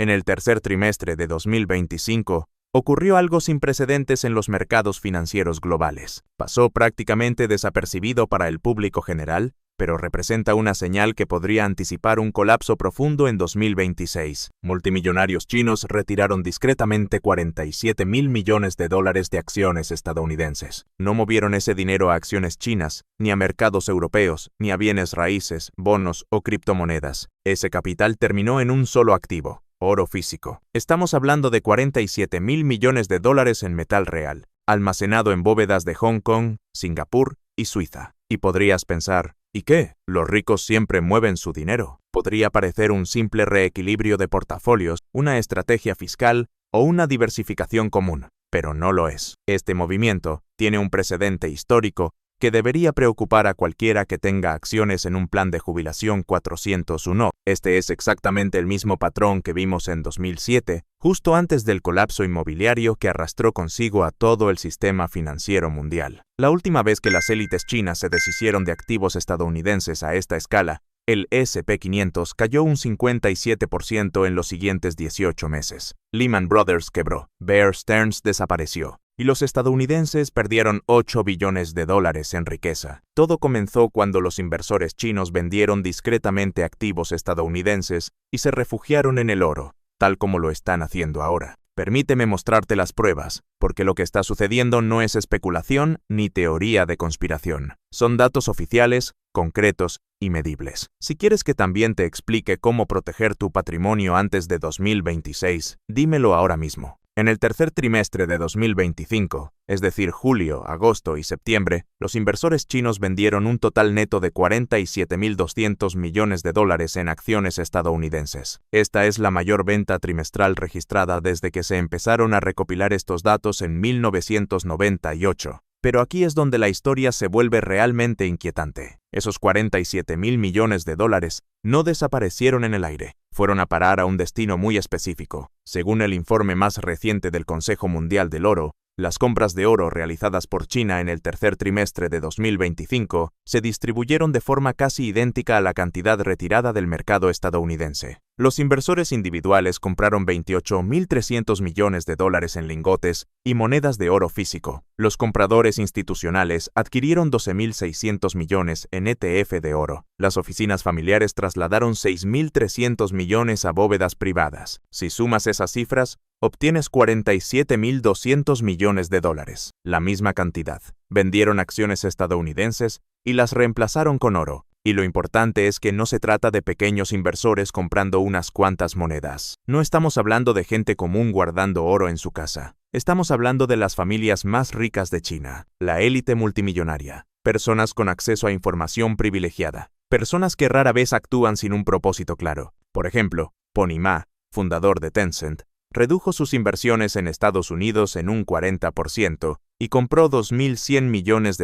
En el tercer trimestre de 2025, ocurrió algo sin precedentes en los mercados financieros globales. Pasó prácticamente desapercibido para el público general, pero representa una señal que podría anticipar un colapso profundo en 2026. Multimillonarios chinos retiraron discretamente $47.000 millones de acciones estadounidenses. No movieron ese dinero a acciones chinas, ni a mercados europeos, ni a bienes raíces, bonos o criptomonedas. Ese capital terminó en un solo activo: oro físico. Estamos hablando de $47.000 millones en metal real, almacenado en bóvedas de Hong Kong, Singapur y Suiza. Y podrías pensar, ¿y qué? Los ricos siempre mueven su dinero. Podría parecer un simple reequilibrio de portafolios, una estrategia fiscal o una diversificación común, pero no lo es. Este movimiento tiene un precedente histórico que debería preocupar a cualquiera que tenga acciones en un plan de jubilación 401. Este es exactamente el mismo patrón que vimos en 2007, justo antes del colapso inmobiliario que arrastró consigo a todo el sistema financiero mundial. La última vez que las élites chinas se deshicieron de activos estadounidenses a esta escala, el S&P 500 cayó un 57% en los siguientes 18 meses. Lehman Brothers quebró, Bear Stearns desapareció, y los estadounidenses perdieron $8 billones en riqueza. Todo comenzó cuando los inversores chinos vendieron discretamente activos estadounidenses y se refugiaron en el oro, tal como lo están haciendo ahora. Permíteme mostrarte las pruebas, porque lo que está sucediendo no es especulación ni teoría de conspiración. Son datos oficiales, concretos y medibles. Si quieres que también te explique cómo proteger tu patrimonio antes de 2026, dímelo ahora mismo. En el tercer trimestre de 2025, es decir, julio, agosto y septiembre, los inversores chinos vendieron un total neto de $47.200 millones en acciones estadounidenses. Esta es la mayor venta trimestral registrada desde que se empezaron a recopilar estos datos en 1998. Pero aquí es donde la historia se vuelve realmente inquietante. Esos $47.000 millones no desaparecieron en el aire. Fueron a parar a un destino muy específico. Según el informe más reciente del Consejo Mundial del Oro, las compras de oro realizadas por China en el tercer trimestre de 2025 se distribuyeron de forma casi idéntica a la cantidad retirada del mercado estadounidense. Los inversores individuales compraron $28.300 millones en lingotes y monedas de oro físico. Los compradores institucionales adquirieron $12.600 millones en ETF de oro. Las oficinas familiares trasladaron $6.300 millones a bóvedas privadas. Si sumas esas cifras, obtienes $47.200 millones. La misma cantidad. Vendieron acciones estadounidenses y las reemplazaron con oro. Y lo importante es que no se trata de pequeños inversores comprando unas cuantas monedas. No estamos hablando de gente común guardando oro en su casa. Estamos hablando de las familias más ricas de China, la élite multimillonaria, personas con acceso a información privilegiada, personas que rara vez actúan sin un propósito claro. Por ejemplo, Pony Ma, fundador de Tencent, redujo sus inversiones en Estados Unidos en un 40% y compró $2.100 millones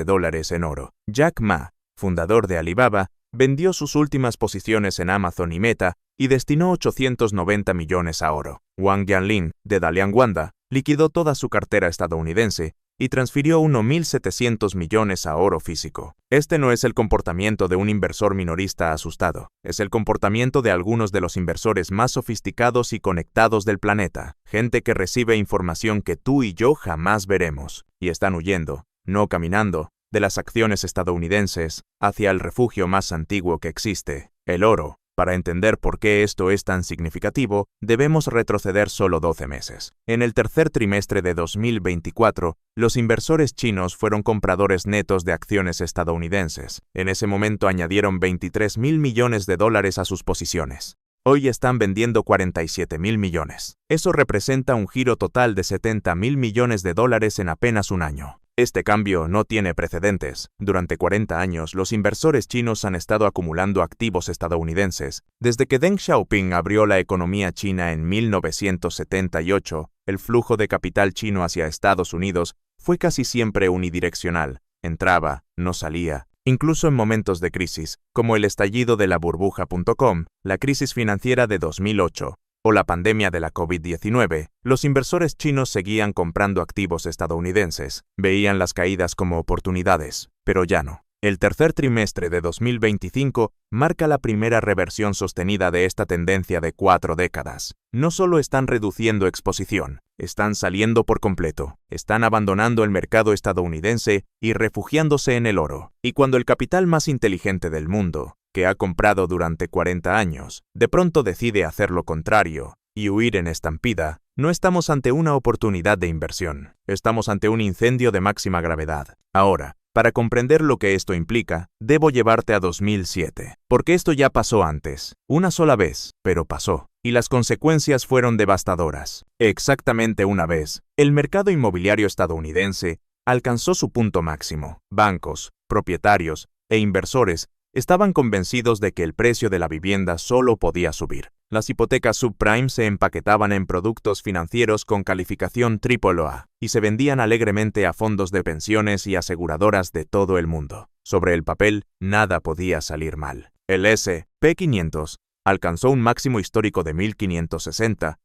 en oro. Jack Ma, fundador de Alibaba, vendió sus últimas posiciones en Amazon y Meta y destinó $890 millones a oro. Wang Yanlin, de Dalian Wanda, liquidó toda su cartera estadounidense y transfirió 1.700 millones a oro físico. Este no es el comportamiento de un inversor minorista asustado, es el comportamiento de algunos de los inversores más sofisticados y conectados del planeta, gente que recibe información que tú y yo jamás veremos, y están huyendo, no caminando, de las acciones estadounidenses hacia el refugio más antiguo que existe, el oro. Para entender por qué esto es tan significativo, debemos retroceder solo 12 meses. En el tercer trimestre de 2024, los inversores chinos fueron compradores netos de acciones estadounidenses. En ese momento añadieron $23.000 millones a sus posiciones. Hoy están vendiendo $47.000 millones. Eso representa un giro total de $70.000 millones en apenas un año. Este cambio no tiene precedentes. Durante 40 años, los inversores chinos han estado acumulando activos estadounidenses. Desde que Deng Xiaoping abrió la economía china en 1978, el flujo de capital chino hacia Estados Unidos fue casi siempre unidireccional. Entraba, no salía. Incluso en momentos de crisis, como el estallido de la burbuja.com, la crisis financiera de 2008, o la pandemia de la COVID-19, los inversores chinos seguían comprando activos estadounidenses. Veían las caídas como oportunidades, pero ya no. El tercer trimestre de 2025 marca la primera reversión sostenida de esta tendencia de 4 décadas. No solo están reduciendo exposición, están saliendo por completo, están abandonando el mercado estadounidense y refugiándose en el oro. Y cuando el capital más inteligente del mundo, que ha comprado durante 40 años, de pronto decide hacer lo contrario y huir en estampida, no estamos ante una oportunidad de inversión, estamos ante un incendio de máxima gravedad. Ahora, para comprender lo que esto implica, debo llevarte a 2007, porque esto ya pasó antes, una sola vez, pero pasó, y las consecuencias fueron devastadoras. Exactamente una vez, el mercado inmobiliario estadounidense alcanzó su punto máximo. Bancos, propietarios e inversores estaban convencidos de que el precio de la vivienda solo podía subir. Las hipotecas subprime se empaquetaban en productos financieros con calificación AAA y se vendían alegremente a fondos de pensiones y aseguradoras de todo el mundo. Sobre el papel, nada podía salir mal. El S&P 500 alcanzó un máximo histórico de 1.560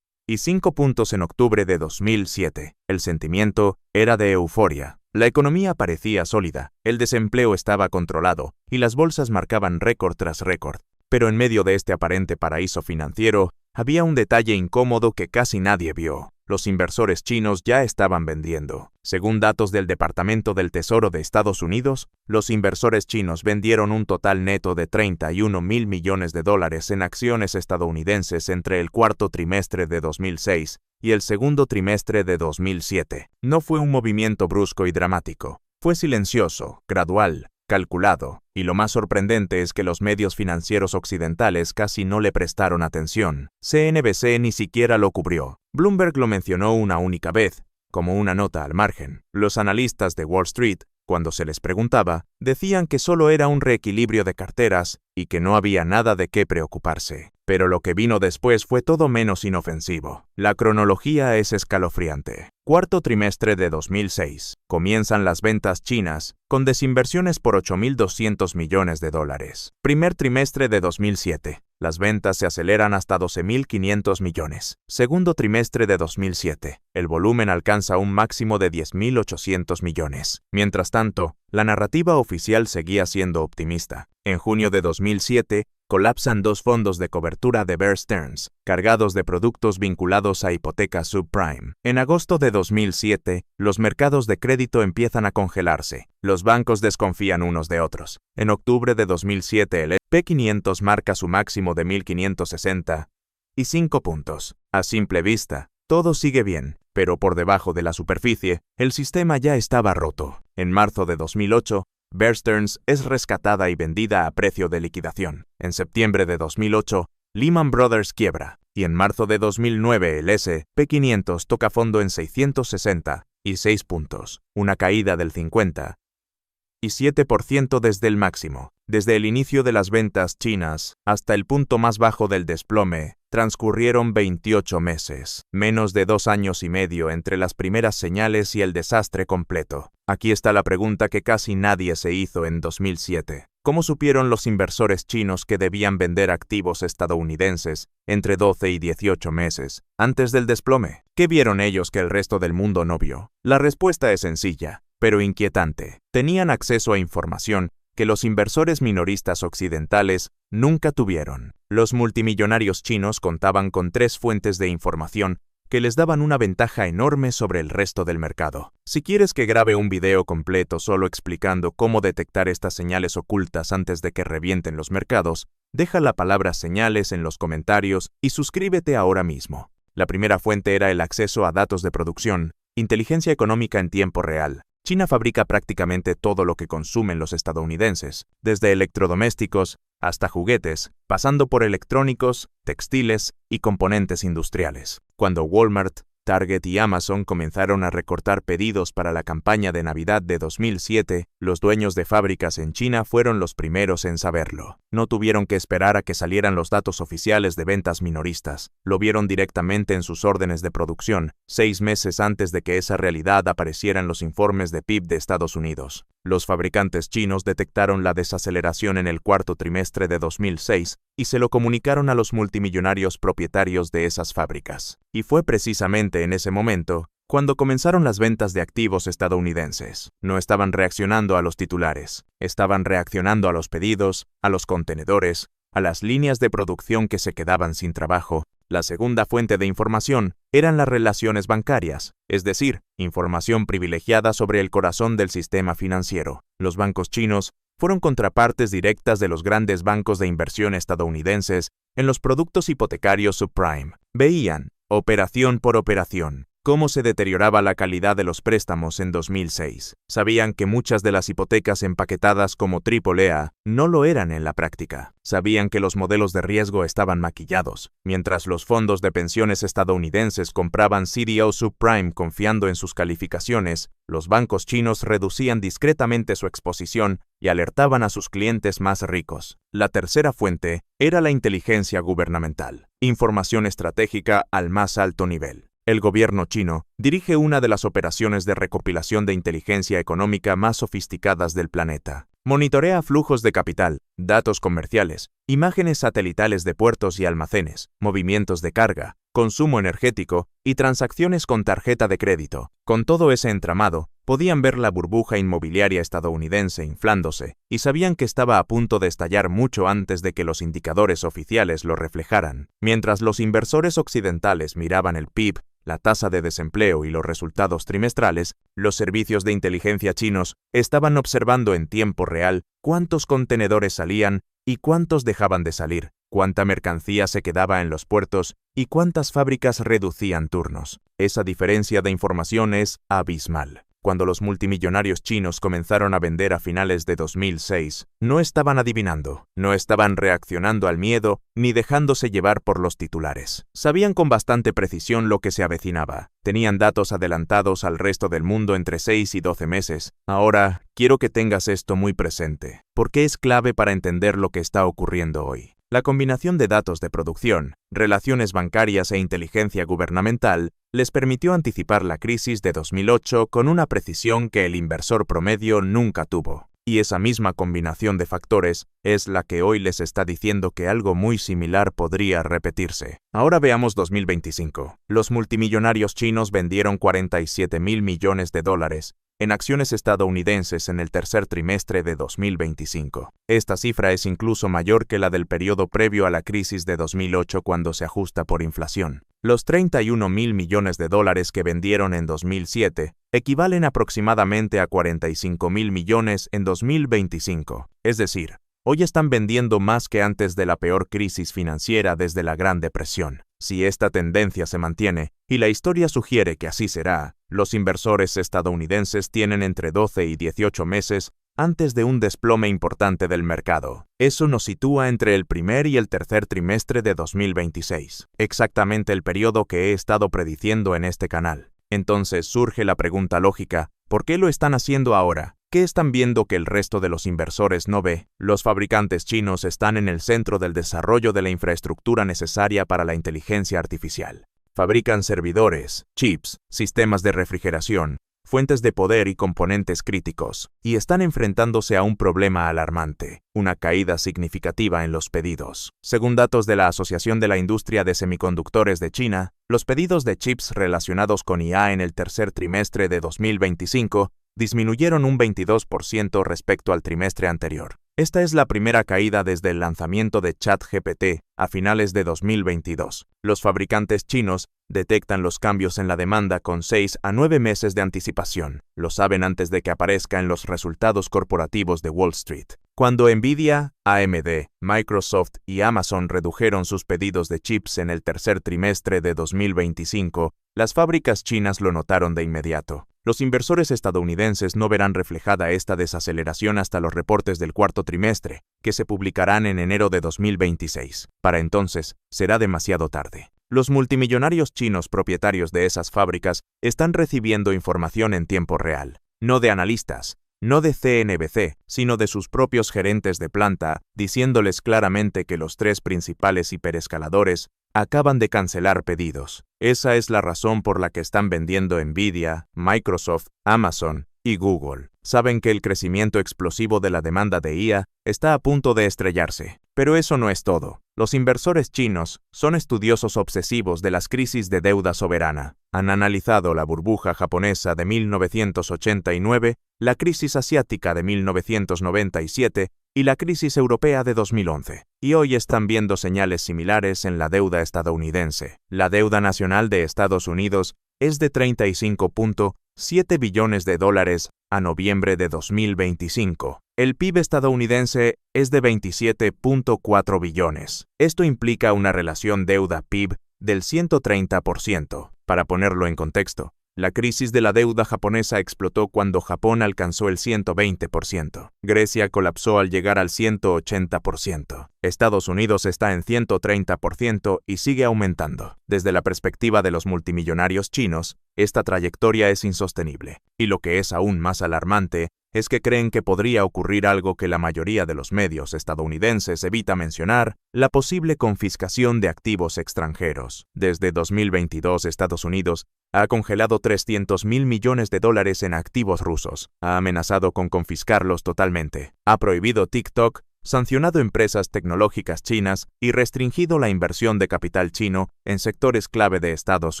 y 5 puntos en octubre de 2007. El sentimiento era de euforia. La economía parecía sólida, el desempleo estaba controlado y las bolsas marcaban récord tras récord. Pero en medio de este aparente paraíso financiero, había un detalle incómodo que casi nadie vio. Los inversores chinos ya estaban vendiendo. Según datos del Departamento del Tesoro de Estados Unidos, los inversores chinos vendieron un total neto de 31.000 millones de dólares en acciones estadounidenses entre el cuarto trimestre de 2006 y el segundo trimestre de 2007. No fue un movimiento brusco y dramático. Fue silencioso, gradual, calculado, y lo más sorprendente es que los medios financieros occidentales casi no le prestaron atención. CNBC ni siquiera lo cubrió. Bloomberg lo mencionó una única vez, como una nota al margen. Los analistas de Wall Street, cuando se les preguntaba, decían que solo era un reequilibrio de carteras y que no había nada de qué preocuparse. Pero lo que vino después fue todo menos inofensivo. La cronología es escalofriante. Cuarto trimestre de 2006. Comienzan las ventas chinas, con desinversiones por 8.200 millones de dólares. Primer trimestre de 2007. Las ventas se aceleran hasta 12.500 millones. Segundo trimestre de 2007. El volumen alcanza un máximo de 10.800 millones. Mientras tanto, la narrativa oficial seguía siendo optimista. En junio de 2007, colapsan 2 fondos de cobertura de Bear Stearns, cargados de productos vinculados a hipotecas subprime. En agosto de 2007, los mercados de crédito empiezan a congelarse. Los bancos desconfían unos de otros. En octubre de 2007, el S&P 500 marca su máximo de 1.560 y 5 puntos. A simple vista, todo sigue bien, pero por debajo de la superficie, el sistema ya estaba roto. En marzo de 2008, Bear Stearns es rescatada y vendida a precio de liquidación. En septiembre de 2008, Lehman Brothers quiebra, y en marzo de 2009 el S&P 500 toca fondo en 660 y 6 puntos, una caída del 57% desde el máximo. Desde el inicio de las ventas chinas hasta el punto más bajo del desplome, transcurrieron 28 meses, menos de 2 años y medio entre las primeras señales y el desastre completo. Aquí está la pregunta que casi nadie se hizo en 2007. ¿Cómo supieron los inversores chinos que debían vender activos estadounidenses entre 12 y 18 meses antes del desplome? ¿Qué vieron ellos que el resto del mundo no vio? La respuesta es sencilla, pero inquietante. Tenían acceso a información que los inversores minoristas occidentales nunca tuvieron. Los multimillonarios chinos contaban con 3 fuentes de información que les daban una ventaja enorme sobre el resto del mercado. Si quieres que grabe un video completo solo explicando cómo detectar estas señales ocultas antes de que revienten los mercados, deja la palabra señales en los comentarios y suscríbete ahora mismo. La primera fuente era el acceso a datos de producción, inteligencia económica en tiempo real. China fabrica prácticamente todo lo que consumen los estadounidenses, desde electrodomésticos hasta juguetes, pasando por electrónicos, textiles y componentes industriales. Cuando Walmart, Target y Amazon comenzaron a recortar pedidos para la campaña de Navidad de 2007, los dueños de fábricas en China fueron los primeros en saberlo. No tuvieron que esperar a que salieran los datos oficiales de ventas minoristas. Lo vieron directamente en sus órdenes de producción, 6 meses antes de que esa realidad apareciera en los informes de PIB de Estados Unidos. Los fabricantes chinos detectaron la desaceleración en el cuarto trimestre de 2006 y se lo comunicaron a los multimillonarios propietarios de esas fábricas. Y fue precisamente en ese momento Cuando comenzaron las ventas de activos estadounidenses, no estaban reaccionando a los titulares, estaban reaccionando a los pedidos, a los contenedores, a las líneas de producción que se quedaban sin trabajo. La segunda fuente de información eran las relaciones bancarias, es decir, información privilegiada sobre el corazón del sistema financiero. Los bancos chinos fueron contrapartes directas de los grandes bancos de inversión estadounidenses en los productos hipotecarios subprime. Veían, operación por operación, cómo se deterioraba la calidad de los préstamos en 2006. Sabían que muchas de las hipotecas empaquetadas como AAA no lo eran en la práctica. Sabían que los modelos de riesgo estaban maquillados. Mientras los fondos de pensiones estadounidenses compraban CDO subprime confiando en sus calificaciones, los bancos chinos reducían discretamente su exposición y alertaban a sus clientes más ricos. La tercera fuente era la inteligencia gubernamental. Información estratégica al más alto nivel. El gobierno chino dirige una de las operaciones de recopilación de inteligencia económica más sofisticadas del planeta. Monitorea flujos de capital, datos comerciales, imágenes satelitales de puertos y almacenes, movimientos de carga, consumo energético y transacciones con tarjeta de crédito. Con todo ese entramado, podían ver la burbuja inmobiliaria estadounidense inflándose y sabían que estaba a punto de estallar mucho antes de que los indicadores oficiales lo reflejaran. Mientras los inversores occidentales miraban el PIB, la tasa de desempleo y los resultados trimestrales, los servicios de inteligencia chinos estaban observando en tiempo real cuántos contenedores salían y cuántos dejaban de salir, cuánta mercancía se quedaba en los puertos y cuántas fábricas reducían turnos. Esa diferencia de información es abismal. Cuando los multimillonarios chinos comenzaron a vender a finales de 2006, no estaban adivinando, no estaban reaccionando al miedo ni dejándose llevar por los titulares. Sabían con bastante precisión lo que se avecinaba. Tenían datos adelantados al resto del mundo entre 6 y 12 meses. Ahora, quiero que tengas esto muy presente, porque es clave para entender lo que está ocurriendo hoy. La combinación de datos de producción, relaciones bancarias e inteligencia gubernamental les permitió anticipar la crisis de 2008 con una precisión que el inversor promedio nunca tuvo. Y esa misma combinación de factores es la que hoy les está diciendo que algo muy similar podría repetirse. Ahora veamos 2025. Los multimillonarios chinos vendieron 47.000 millones de dólares en acciones estadounidenses en el tercer trimestre de 2025. Esta cifra es incluso mayor que la del periodo previo a la crisis de 2008 cuando se ajusta por inflación. Los 31.000 millones de dólares que vendieron en 2007 equivalen aproximadamente a 45.000 millones en 2025. Es decir, hoy están vendiendo más que antes de la peor crisis financiera desde la Gran Depresión. Si esta tendencia se mantiene, y la historia sugiere que así será, los inversores estadounidenses tienen entre 12 y 18 meses antes de un desplome importante del mercado. Eso nos sitúa entre el primer y el tercer trimestre de 2026, exactamente el periodo que he estado prediciendo en este canal. Entonces surge la pregunta lógica, ¿por qué lo están haciendo ahora? ¿Qué están viendo que el resto de los inversores no ve? Los fabricantes chinos están en el centro del desarrollo de la infraestructura necesaria para la inteligencia artificial. Fabrican servidores, chips, sistemas de refrigeración, fuentes de poder y componentes críticos, y están enfrentándose a un problema alarmante, una caída significativa en los pedidos. Según datos de la Asociación de la Industria de Semiconductores de China, los pedidos de chips relacionados con IA en el tercer trimestre de 2025 disminuyeron un 22% respecto al trimestre anterior. Esta es la primera caída desde el lanzamiento de ChatGPT a finales de 2022. Los fabricantes chinos detectan los cambios en la demanda con 6 a 9 meses de anticipación. Lo saben antes de que aparezca en los resultados corporativos de Wall Street. Cuando Nvidia, AMD, Microsoft y Amazon redujeron sus pedidos de chips en el tercer trimestre de 2025, las fábricas chinas lo notaron de inmediato. Los inversores estadounidenses no verán reflejada esta desaceleración hasta los reportes del cuarto trimestre, que se publicarán en enero de 2026. Para entonces, será demasiado tarde. Los multimillonarios chinos propietarios de esas fábricas están recibiendo información en tiempo real, no de analistas, no de CNBC, sino de sus propios gerentes de planta, diciéndoles claramente que los 3 principales hiperescaladores acaban de cancelar pedidos. Esa es la razón por la que están vendiendo Nvidia, Microsoft, Amazon y Google. Saben que el crecimiento explosivo de la demanda de IA está a punto de estrellarse. Pero eso no es todo. Los inversores chinos son estudiosos obsesivos de las crisis de deuda soberana. Han analizado la burbuja japonesa de 1989, la crisis asiática de 1997 y la crisis europea de 2011. Y hoy están viendo señales similares en la deuda estadounidense. La deuda nacional de Estados Unidos es de 35.7 billones de dólares a noviembre de 2025. El PIB estadounidense es de 27.4 billones. Esto implica una relación deuda-PIB del 130%. Para ponerlo en contexto, la crisis de la deuda japonesa explotó cuando Japón alcanzó el 120%. Grecia colapsó al llegar al 180%. Estados Unidos está en 130% y sigue aumentando. Desde la perspectiva de los multimillonarios chinos, esta trayectoria es insostenible. Y lo que es aún más alarmante es que creen que podría ocurrir algo que la mayoría de los medios estadounidenses evita mencionar: la posible confiscación de activos extranjeros. Desde 2022, Estados Unidos ha congelado 300.000 millones de dólares en activos rusos, ha amenazado con confiscarlos totalmente, ha prohibido TikTok, sancionado empresas tecnológicas chinas y restringido la inversión de capital chino en sectores clave de Estados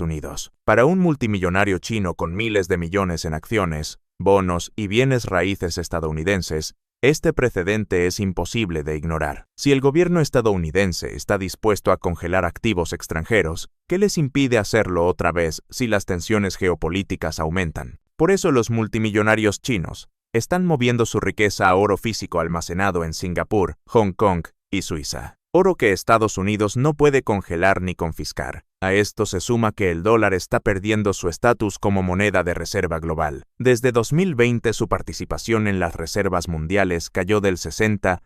Unidos. Para un multimillonario chino con miles de millones en acciones, bonos y bienes raíces estadounidenses, este precedente es imposible de ignorar. Si el gobierno estadounidense está dispuesto a congelar activos extranjeros, ¿qué les impide hacerlo otra vez si las tensiones geopolíticas aumentan? Por eso los multimillonarios chinos están moviendo su riqueza a oro físico almacenado en Singapur, Hong Kong y Suiza. Oro que Estados Unidos no puede congelar ni confiscar. A esto se suma que el dólar está perdiendo su estatus como moneda de reserva global. Desde 2020 su participación en las reservas mundiales cayó del 62%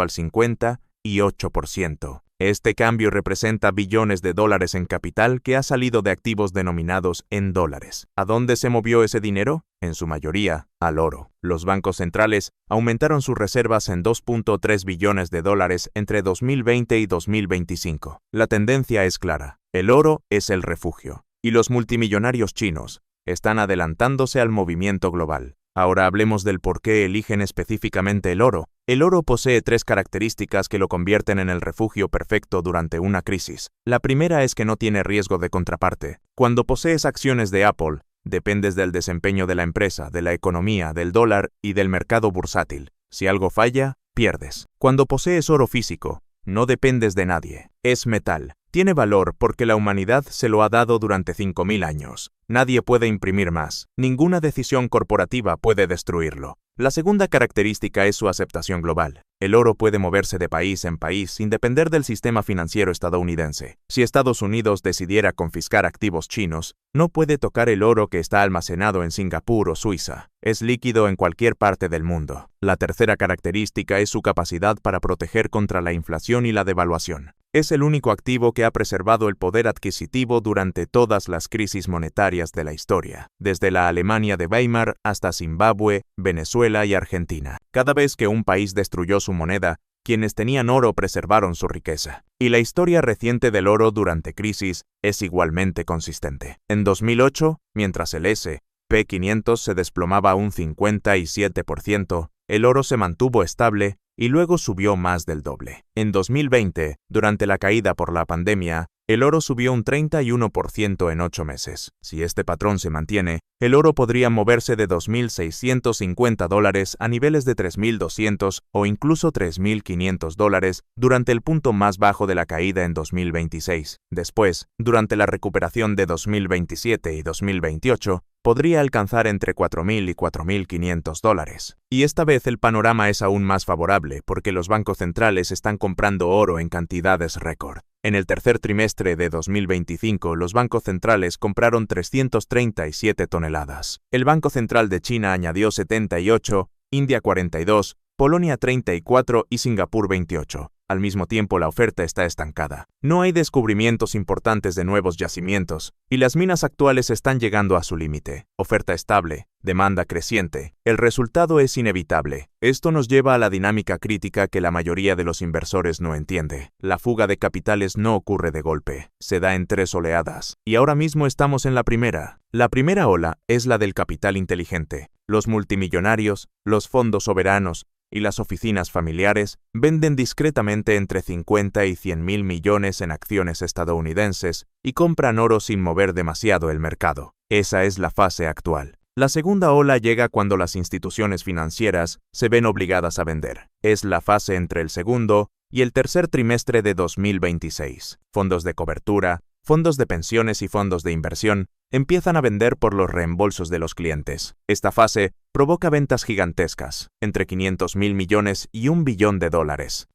al 58%. Este cambio representa billones de dólares en capital que ha salido de activos denominados en dólares. ¿A dónde se movió ese dinero? En su mayoría, al oro. Los bancos centrales aumentaron sus reservas en 2.3 billones de dólares entre 2020 y 2025. La tendencia es clara. El oro es el refugio. Y los multimillonarios chinos están adelantándose al movimiento global. Ahora hablemos del por qué eligen específicamente el oro. El oro posee 3 características que lo convierten en el refugio perfecto durante una crisis. La primera es que no tiene riesgo de contraparte. Cuando posees acciones de Apple, dependes del desempeño de la empresa, de la economía, del dólar y del mercado bursátil. Si algo falla, pierdes. Cuando posees oro físico, no dependes de nadie. Es metal. Tiene valor porque la humanidad se lo ha dado durante 5.000 años. Nadie puede imprimir más. Ninguna decisión corporativa puede destruirlo. La segunda característica es su aceptación global. El oro puede moverse de país en país sin depender del sistema financiero estadounidense. Si Estados Unidos decidiera confiscar activos chinos, no puede tocar el oro que está almacenado en Singapur o Suiza. Es líquido en cualquier parte del mundo. La tercera característica es su capacidad para proteger contra la inflación y la devaluación. Es el único activo que ha preservado el poder adquisitivo durante todas las crisis monetarias de la historia, desde la Alemania de Weimar hasta Zimbabue, Venezuela y Argentina. Cada vez que un país destruyó su moneda, quienes tenían oro preservaron su riqueza. Y la historia reciente del oro durante crisis es igualmente consistente. En 2008, mientras el S&P 500 se desplomaba un 57%, el oro se mantuvo estable y luego subió más del doble. En 2020, durante la caída por la pandemia, el oro subió un 31% en 8 meses. Si este patrón se mantiene, el oro podría moverse de $2.650 a niveles de $3.200 o incluso $3.500 durante el punto más bajo de la caída en 2026. Después, durante la recuperación de 2027 y 2028, podría alcanzar entre $4.000 y $4.500. Y esta vez el panorama es aún más favorable porque los bancos centrales están comprando oro en cantidades récord. En el tercer trimestre de 2025, los bancos centrales compraron 337 toneladas. El Banco Central de China añadió 78, India 42, Polonia 34 y Singapur 28. Al mismo tiempo, la oferta está estancada. No hay descubrimientos importantes de nuevos yacimientos, y las minas actuales están llegando a su límite. Oferta estable, demanda creciente. El resultado es inevitable. Esto nos lleva a la dinámica crítica que la mayoría de los inversores no entiende. La fuga de capitales no ocurre de golpe, se da en 3 oleadas, y ahora mismo estamos en la primera. La primera ola es la del capital inteligente. Los multimillonarios, los fondos soberanos y las oficinas familiares venden discretamente entre 50 y 100 mil millones en acciones estadounidenses y compran oro sin mover demasiado el mercado. Esa es la fase actual. La segunda ola llega cuando las instituciones financieras se ven obligadas a vender. Es la fase entre el segundo y el tercer trimestre de 2026. Fondos de cobertura, fondos de pensiones y fondos de inversión empiezan a vender por los reembolsos de los clientes. Esta fase provoca ventas gigantescas, entre 500 mil millones y $1 billón.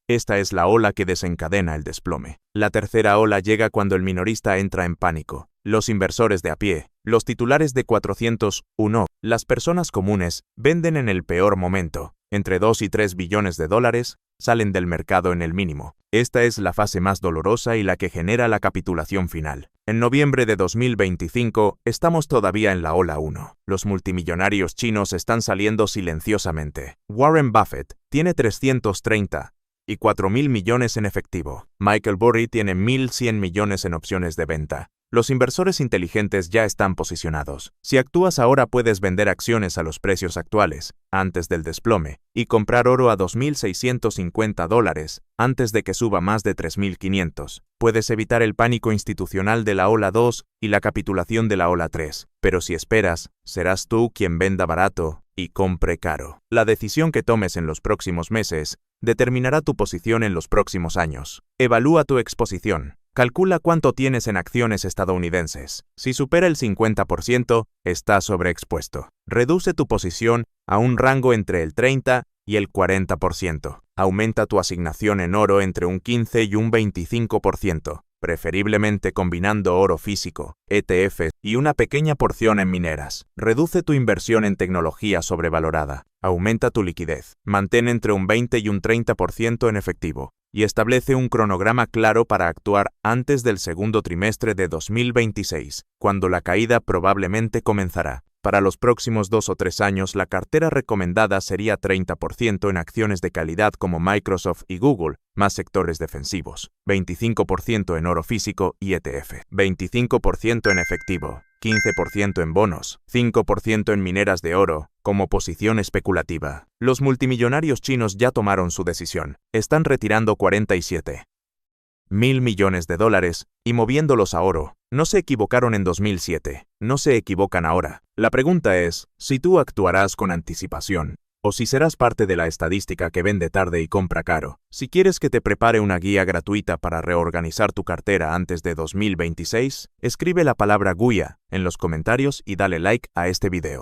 Esta es la ola que desencadena el desplome. La tercera ola llega cuando el minorista entra en pánico. Los inversores de a pie, los titulares de 401, las personas comunes, venden en el peor momento. Entre 2 y 3 billones de dólares salen del mercado en el mínimo. Esta es la fase más dolorosa y la que genera la capitulación final. En noviembre de 2025, estamos todavía en la ola 1. Los multimillonarios chinos están saliendo silenciosamente. Warren Buffett tiene 330 y 4.000 millones en efectivo. Michael Burry tiene 1.100 millones en opciones de venta. Los inversores inteligentes ya están posicionados. Si actúas ahora puedes vender acciones a los precios actuales, antes del desplome, y comprar oro a $2.650 antes de que suba más de 3.500. Puedes evitar el pánico institucional de la ola 2 y la capitulación de la ola 3. Pero si esperas, serás tú quien venda barato y compre caro. La decisión que tomes en los próximos meses determinará tu posición en los próximos años. Evalúa tu exposición. Calcula cuánto tienes en acciones estadounidenses. Si supera el 50%, estás sobreexpuesto. Reduce tu posición a un rango entre el 30 y el 40%. Aumenta tu asignación en oro entre un 15 y un 25%, preferiblemente combinando oro físico, ETFs y una pequeña porción en mineras. Reduce tu inversión en tecnología sobrevalorada. Aumenta tu liquidez. Mantén entre un 20 y un 30% en efectivo. Y establece un cronograma claro para actuar antes del segundo trimestre de 2026, cuando la caída probablemente comenzará. Para los próximos 2 o 3 años, la cartera recomendada sería 30% en acciones de calidad como Microsoft y Google, más sectores defensivos, 25% en oro físico y ETF, 25% en efectivo, 15% en bonos, 5% en mineras de oro, como posición especulativa. Los multimillonarios chinos ya tomaron su decisión. Están retirando 47 mil millones de dólares y moviéndolos a oro. No se equivocaron en 2007, no se equivocan ahora. La pregunta es, si tú actuarás con anticipación, o si serás parte de la estadística que vende tarde y compra caro. Si quieres que te prepare una guía gratuita para reorganizar tu cartera antes de 2026, escribe la palabra GUIA en los comentarios y dale like a este video.